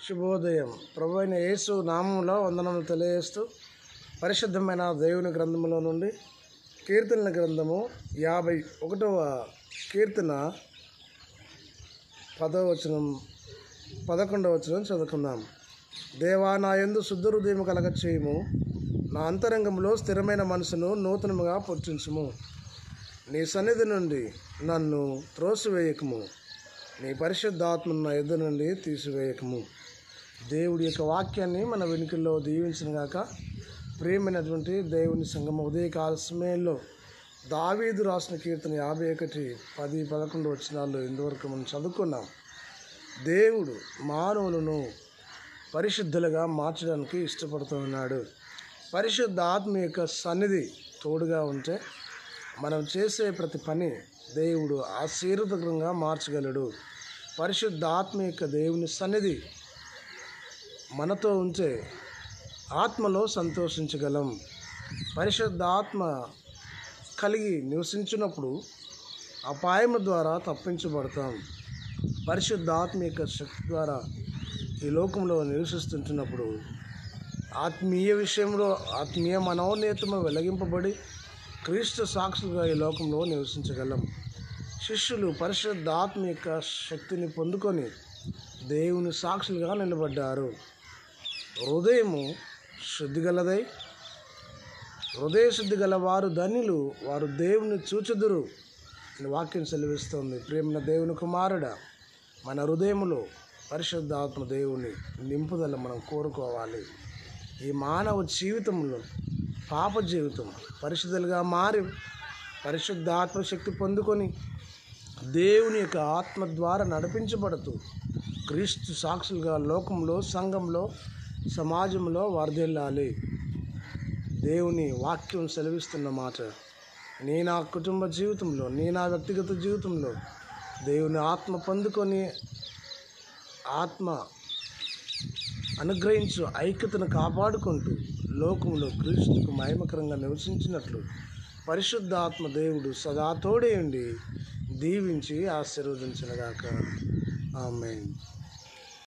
శుభోదయం. ప్రభు అయిన యేసు నామంలో వందనములు తెలియజేస్తూ పరిశుద్ధమైన దేవుని గ్రంథములో నుండి కీర్తనల గ్రంథము 51వ కీర్తన 10వ వచనం 11వ వచనం చదువుకుందాం. దేవా, నా యందు శుద్ధ హృదయము కలగ చేయుము, నా అంతరంగంలో స్థిరమైన మనసును నూతనముగా పుట్టించుము. నీ సన్నిధి నుండి నన్ను త్రోసివేయకము, నీ పరిశుద్ధాత్మను నా ఎద్దు నుండి తీసివేయకము. దేవుడి యొక్క వాక్యాన్ని మన వెనుకల్లో దీవించిన గాక. ప్రియమైనటువంటి దేవుని సంగమ ఉదయకాల సమయంలో దావీదు రాసిన కీర్తన 51, 10, 11 వచనాల్లో ఇంతవరకు మనం చదువుకున్నాం. దేవుడు మానవులను పరిశుద్ధులుగా మార్చడానికి ఇష్టపడుతూ ఉన్నాడు. పరిశుద్ధ ఆత్మ యొక్క సన్నిధి తోడుగా ఉంటే మనం చేసే ప్రతి పని దేవుడు ఆశీర్వాదకరంగా మార్చగలడు. పరిశుద్ధ ఆత్మ యొక్క దేవుని సన్నిధి మనతో ఉంటే ఆత్మలో సంతోషించగలం. పరిశుద్ధ ఆత్మ కలిగి నివసించినప్పుడు అపాయము ద్వారా తప్పించబడతాం. పరిశుద్ధ ఆత్మ యొక్క శక్తి ద్వారా ఈ లోకంలో నివసిస్తుంటున్నప్పుడు ఆత్మీయ విషయంలో ఆత్మీయ మనోన్నతము వెలిగింపబడి క్రీస్తు సాక్షులుగా ఈ లోకంలో నివసించగలం. శిష్యులు పరిశుద్ధ ఆత్మ యొక్క శక్తిని పొందుకొని దేవుని సాక్షులుగా నిలబడ్డారు. హృదయము శుద్ధి గలదై, హృదయ శుద్ధి గల వారు ధన్యులు, వారు దేవుని చూచుదురు అని వాక్యం సెలవిస్తుంది. ప్రేమ దేవుని కుమారుడా, మన హృదయములో పరిశుద్ధాత్మ దేవుని నింపుదల మనం కోరుకోవాలి. ఈ మానవ జీవితంలో పాప జీవితం పరిశుద్ధులుగా మారి పరిశుద్ధ ఆత్మశక్తి పొందుకొని దేవుని యొక్క ఆత్మ ద్వారా నడిపించబడుతూ క్రీస్తు సాక్షులుగా లోకంలో, సంఘంలో, సమాజంలో వర్ధిల్లాలి. దేవుని వాక్యం సెలవిస్తున్న మాట, నీ నా కుటుంబ జీవితంలో, నీ నా వ్యక్తిగత జీవితంలో దేవుని ఆత్మ పొందుకొని ఆత్మ అనుగ్రహించు ఐక్యతను కాపాడుకుంటూ లోకంలో క్రీస్తుకు మహిమకరంగా నివసించినట్లు పరిశుద్ధ ఆత్మ దేవుడు సదా తోడే ఉండి దీవించి ఆశీర్వదించునుగాక. ఆమేన్.